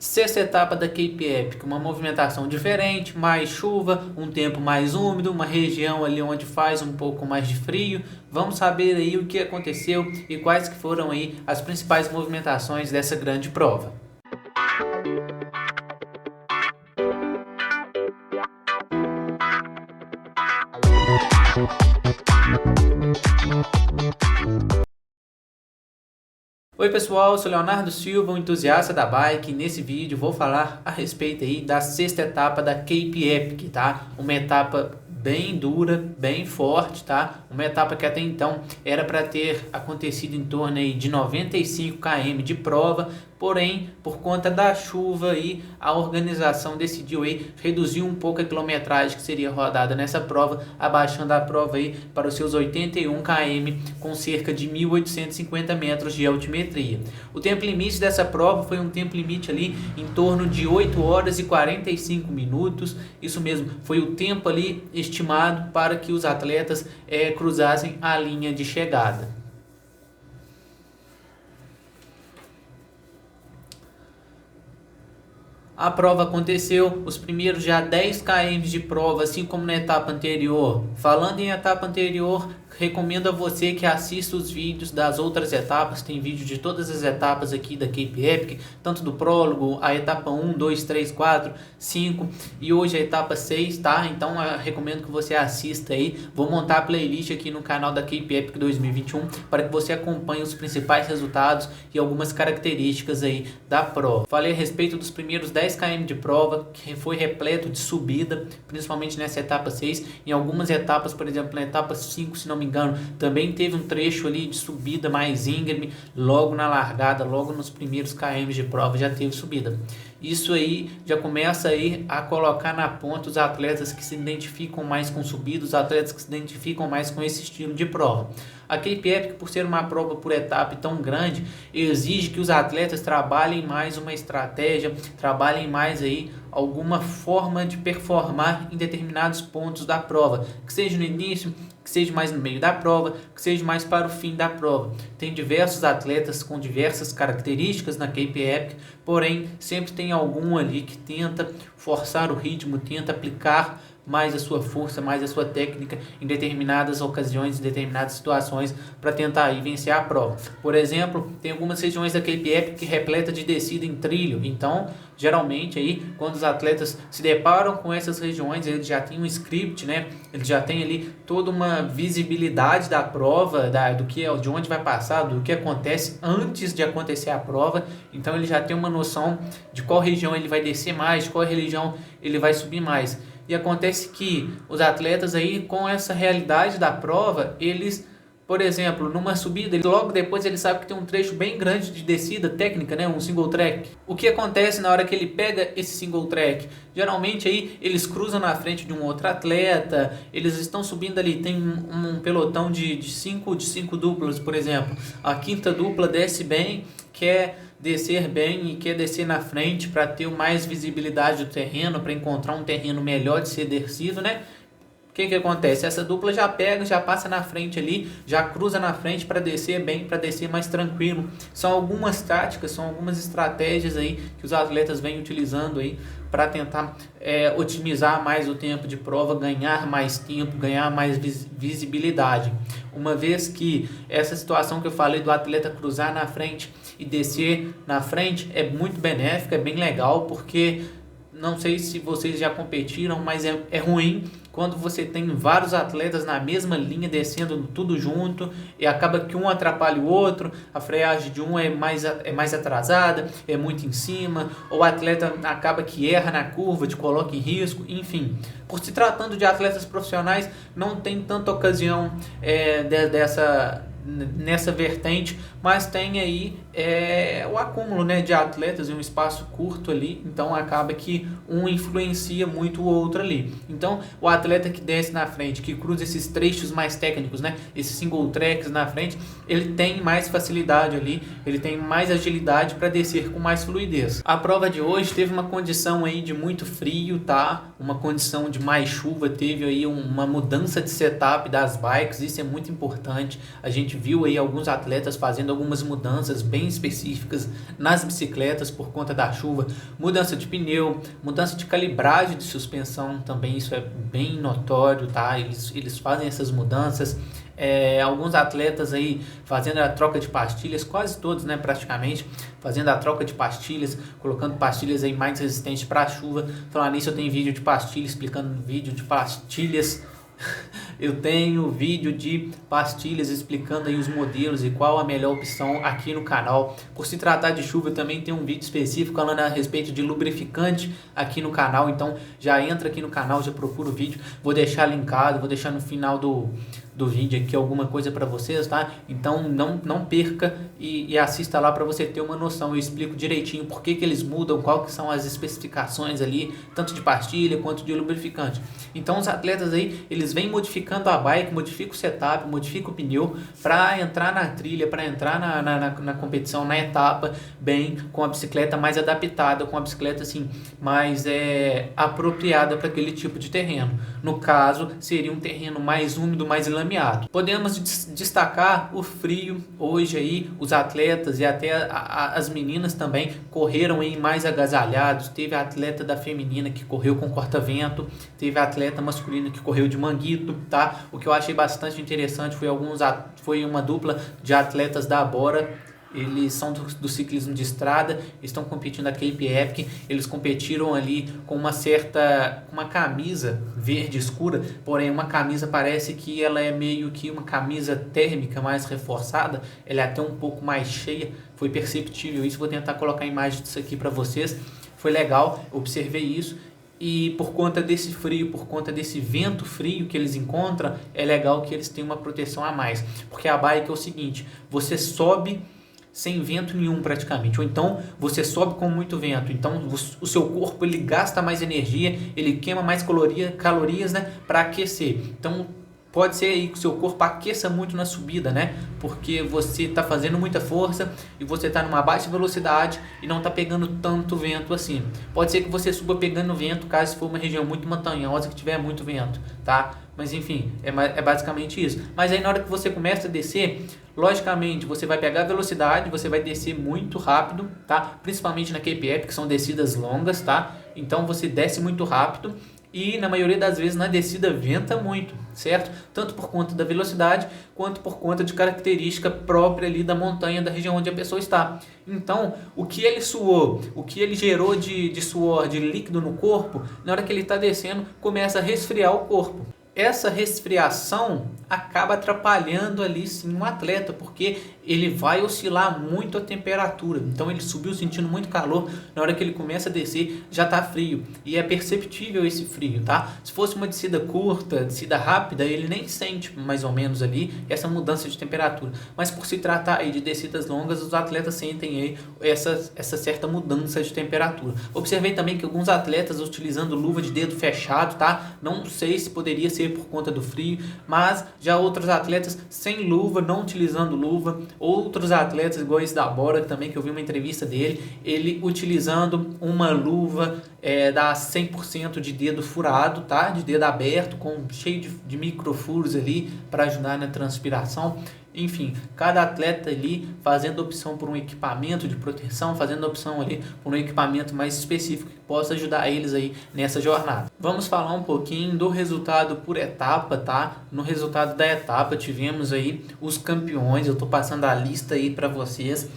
Sexta etapa da Cape Epic, uma movimentação diferente, mais chuva, um tempo mais úmido, uma região ali onde faz um pouco mais de frio. Vamos saber aí o que aconteceu e quais que foram aí as principais movimentações dessa grande prova. Oi pessoal, eu sou Leonardo Silva, um entusiasta da bike, e nesse vídeo vou falar a respeito aí da sexta etapa da Cape Epic, tá? Uma etapa bem dura, bem forte, tá? Uma etapa que até então era para ter acontecido em torno aí de 95 km de prova, porém, por conta da chuva aí, a organização decidiu aí reduzir um pouco a quilometragem que seria rodada nessa prova, abaixando a prova aí para os seus 81 km com cerca de 1.850 metros de altimetria. O tempo limite dessa prova foi um tempo limite ali em torno de 8 horas e 45 minutos. Isso mesmo, foi o tempo ali estimado para que os atletas cruzassem a linha de chegada. A prova aconteceu, os primeiros já 10 km de prova, assim como na etapa anterior. Falando em etapa anterior, recomendo a você que assista os vídeos das outras etapas. Tem vídeo de todas as etapas aqui da Cape Epic, tanto do prólogo, a etapa 1, 2, 3, 4, 5 e hoje a etapa 6, tá? Então recomendo que você assista aí. Vou montar a playlist aqui no canal da Cape Epic 2021 para que você acompanhe os principais resultados e algumas características aí da prova. Falei a respeito dos primeiros 10 km de prova, que foi repleto de subida, principalmente nessa etapa 6. Em algumas etapas, por exemplo, na etapa 5, se não me engano, também teve um trecho ali de subida mais íngreme, logo na largada, logo nos primeiros km de prova já teve subida. Isso aí já começa aí a colocar na ponta os atletas que se identificam mais com subida, os atletas que se identificam mais com esse estilo de prova. A Cape Epic, por ser uma prova por etapa tão grande, exige que os atletas trabalhem mais uma estratégia, trabalhem mais aí alguma forma de performar em determinados pontos da prova, que seja no início, que seja mais no meio da prova, que seja mais para o fim da prova. Tem diversos atletas com diversas características na Cape Epic, porém sempre tem algum ali que tenta forçar o ritmo, tenta aplicar mais a sua força, mais a sua técnica em determinadas ocasiões, em determinadas situações, para tentar aí vencer a prova. Por exemplo, tem algumas regiões da Cape Epic que repleta de descida em trilho, então geralmente aí quando os atletas se deparam com essas regiões, eles já têm um script, né? Eles já têm ali toda uma visibilidade da prova, de onde vai passar, do que acontece antes de acontecer a prova, então ele já tem uma noção de qual região ele vai descer mais, de qual região ele vai subir mais. E acontece que os atletas aí, com essa realidade da prova, eles, por exemplo, numa subida, logo depois ele sabe que tem um trecho bem grande de descida técnica, né? Um single track. O que acontece na hora que ele pega esse single track? Geralmente aí eles cruzam na frente de um outro atleta, eles estão subindo ali, tem um pelotão de cinco duplas, por exemplo. A quinta dupla desce bem, quer descer bem e quer descer na frente para ter mais visibilidade do terreno, para encontrar um terreno melhor de ser descido, né? O que acontece? Essa dupla já pega, já passa na frente ali, já cruza na frente para descer bem, para descer mais tranquilo. São algumas táticas, são algumas estratégias aí que os atletas vêm utilizando aí para tentar otimizar mais o tempo de prova, ganhar mais tempo, ganhar mais visibilidade. Uma vez que essa situação que eu falei do atleta cruzar na frente e descer na frente é muito benéfica, é bem legal, porque não sei se vocês já competiram, mas é ruim quando você tem vários atletas na mesma linha descendo tudo junto e acaba que um atrapalha o outro, a freagem de um é mais atrasada, é muito em cima, ou o atleta acaba que erra na curva, te coloca em risco, enfim. Por se tratando de atletas profissionais, não tem tanta ocasião nessa vertente, mas tem aí o acúmulo, né, de atletas em um espaço curto ali, então acaba que um influencia muito o outro ali. Então o atleta que desce na frente, que cruza esses trechos mais técnicos, né, esses single tracks na frente, ele tem mais facilidade ali, ele tem mais agilidade para descer com mais fluidez. A prova de hoje teve uma condição aí de muito frio, tá? Uma condição de mais chuva, teve aí uma mudança de setup das bikes, isso é muito importante. A gente viu aí alguns atletas fazendo algumas mudanças bem específicas nas bicicletas por conta da chuva, mudança de pneu, mudança de calibragem de suspensão também, isso é bem notório, tá? Eles fazem essas mudanças. Alguns atletas aí fazendo a troca de pastilhas, quase todos, né, praticamente, fazendo a troca de pastilhas, colocando pastilhas aí mais resistentes para a chuva. Falar nisso, eu tenho vídeo de pastilha, explicando vídeo de pastilhas. Eu tenho vídeo de pastilhas explicando aí os modelos e qual a melhor opção aqui no canal. Por se tratar de chuva, eu também tenho um vídeo específico falando a respeito de lubrificante aqui no canal. Então já entra aqui no canal, já procura o vídeo. Vou deixar linkado, vou deixar no final do vídeo aqui alguma coisa para vocês, tá? Então não perca e assista lá para você ter uma noção. Eu explico direitinho por que eles mudam, qual que são as especificações ali, tanto de pastilha quanto de lubrificante. Então os atletas aí, eles vêm modificando a bike, modificam o setup, modificam o pneu para entrar na trilha, para entrar na competição, na etapa, bem, com a bicicleta mais adaptada, com a bicicleta assim, mais apropriada para aquele tipo de terreno. No caso, seria um terreno mais úmido, mais lameado. Podemos destacar o frio. Hoje aí os atletas e até as meninas também correram aí mais agasalhados. Teve a atleta da feminina que correu com corta-vento, teve a atleta masculina que correu de manguito, tá? O que eu achei bastante interessante foi uma dupla de atletas da Bora. Eles são do ciclismo de estrada, estão competindo na Cape Epic. Eles competiram ali com uma camisa verde escura, porém uma camisa parece que ela é meio que uma camisa térmica mais reforçada, ela é até um pouco mais cheia, foi perceptível isso. Vou tentar colocar a imagem disso aqui para vocês. Foi legal, observei isso. E por conta desse frio, por conta desse vento frio que eles encontram, é legal que eles tenham uma proteção a mais, porque a bike é o seguinte: você sobe sem vento nenhum praticamente, ou então você sobe com muito vento, então o seu corpo ele gasta mais energia, ele queima mais calorias, né, para aquecer. Então pode ser aí que o seu corpo aqueça muito na subida, né, porque você está fazendo muita força e você está numa baixa velocidade e não está pegando tanto vento assim. Pode ser que você suba pegando vento caso for uma região muito montanhosa que tiver muito vento, tá? Mas enfim, é basicamente isso. Mas aí na hora que você começa a descer, logicamente você vai pegar velocidade, você vai descer muito rápido, tá? Principalmente na Cape Epic, que são descidas longas, tá? Então você desce muito rápido e na maioria das vezes na descida venta muito, certo? Tanto por conta da velocidade quanto por conta de característica própria ali da montanha, da região onde a pessoa está. Então, o que ele suou, o que ele gerou de suor, de líquido no corpo, na hora que ele está descendo, começa a resfriar o corpo. Essa resfriação acaba atrapalhando ali sim um atleta, porque ele vai oscilar muito a temperatura. Então ele subiu sentindo muito calor, na hora que ele começa a descer já está frio, e é perceptível esse frio, tá? Se fosse uma descida curta, descida rápida, ele nem sente mais ou menos ali essa mudança de temperatura, mas por se tratar aí de descidas longas, os atletas sentem aí essa certa mudança de temperatura. Observei também que alguns atletas utilizando luva de dedo fechado, tá? Não sei se poderia ser por conta do frio, mas já outros atletas sem luva, não utilizando luva, outros atletas igual esse da Bora também, que eu vi uma entrevista dele, ele utilizando uma luva da 100% de dedo furado, tá? De dedo aberto, cheio de microfuros ali para ajudar na transpiração. Enfim, cada atleta ali fazendo opção por um equipamento de proteção, fazendo opção ali por um equipamento mais específico que possa ajudar eles aí nessa jornada. Vamos falar um pouquinho do resultado por etapa, tá? No resultado da etapa tivemos aí os campeões, eu tô passando a lista aí para vocês.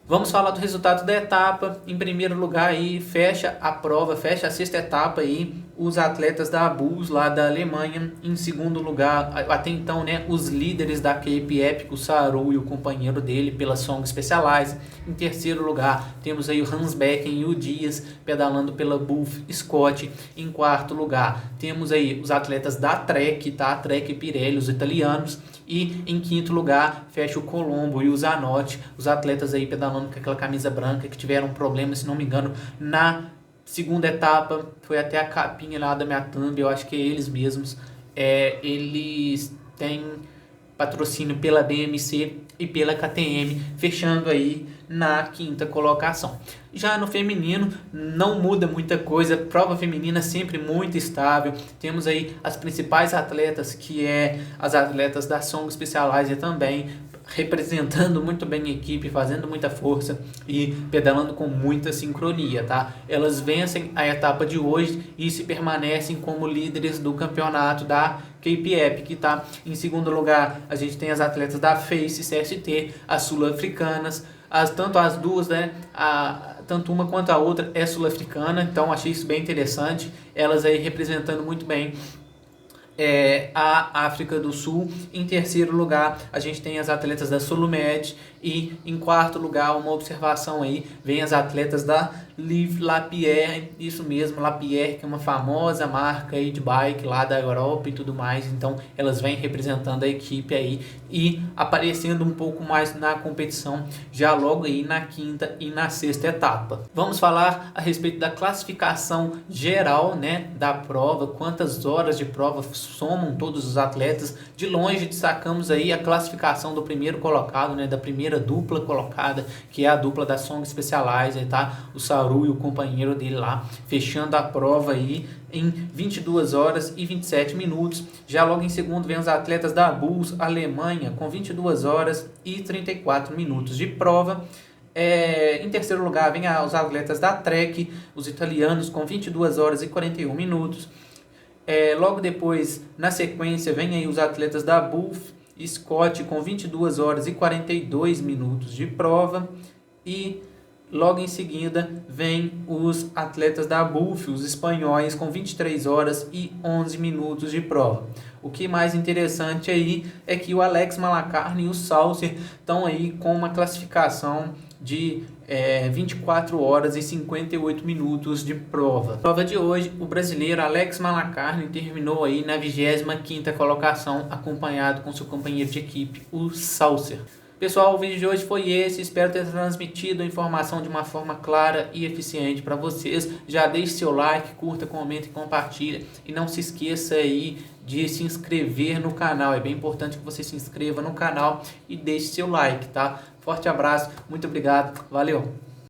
Vamos falar do resultado da etapa. Em primeiro lugar aí, fecha a prova, fecha a sexta etapa aí, os atletas da Bulls lá da Alemanha. Em segundo lugar, até então, né, os líderes da Cape Epic, o Saru e o companheiro dele pela Song Specialized. Em terceiro lugar, temos aí o Hans Becken e o Dias pedalando pela Buff Scott. Em quarto lugar, temos aí os atletas da Trek, tá? Trek e Pirelli, os italianos. E em quinto lugar, fecha o Colombo e o Zanotti, os atletas aí pedalando com aquela camisa branca que tiveram problema, se não me engano, na segunda etapa. Foi até a capinha lá da minha thumb, eu acho que é eles mesmos. Eles têm patrocínio pela BMC e pela KTM, fechando aí na quinta colocação. Já no feminino não muda muita coisa, prova feminina sempre muito estável. Temos aí as principais atletas, que as atletas da Song Specialized também, representando muito bem a equipe, fazendo muita força e pedalando com muita sincronia, tá? Elas vencem a etapa de hoje e se permanecem como líderes do campeonato da Cape Epic, tá? Em segundo lugar, a gente tem as atletas da Face CST, as sul-africanas, tanto as duas, né? Tanto uma quanto a outra é sul-africana, então achei isso bem interessante. Elas aí representando muito bem a África do Sul. Em terceiro lugar, a gente tem as atletas da Solumed. E em quarto lugar, uma observação aí, vem as atletas da Live Lapierre, isso mesmo, Lapierre, que é uma famosa marca aí de bike lá da Europa e tudo mais. Então elas vêm representando a equipe aí e aparecendo um pouco mais na competição já logo aí na quinta e na sexta etapa. Vamos falar a respeito da classificação geral, né, da prova, quantas horas de prova somam todos os atletas. De longe destacamos aí a classificação do primeiro colocado, né, da primeira dupla colocada, que é a dupla da Song Specialized, tá? O Saru e o companheiro dele lá, fechando a prova aí em 22 horas e 27 minutos. Já logo em segundo vem os atletas da Bulls Alemanha com 22 horas e 34 minutos de prova. Em terceiro lugar vem os atletas da Trek, os italianos, com 22 horas e 41 minutos. Logo depois, na sequência, vem aí os atletas da Buff Scott com 22 horas e 42 minutos de prova. E logo em seguida vem os atletas da Buff, os espanhóis, com 23 horas e 11 minutos de prova. O que mais interessante aí é que o Alex Malacarne e o Saucer estão aí com uma classificação de 24 horas e 58 minutos de prova. Prova de hoje, o brasileiro Alex Malacarne terminou aí na 25ª colocação, acompanhado com seu companheiro de equipe, o Saucer. Pessoal, o vídeo de hoje foi esse, espero ter transmitido a informação de uma forma clara e eficiente para vocês. Já deixe seu like, curta, comenta e compartilha. E não se esqueça aí de se inscrever no canal, é bem importante que você se inscreva no canal e deixe seu like, tá? Forte abraço, muito obrigado, valeu!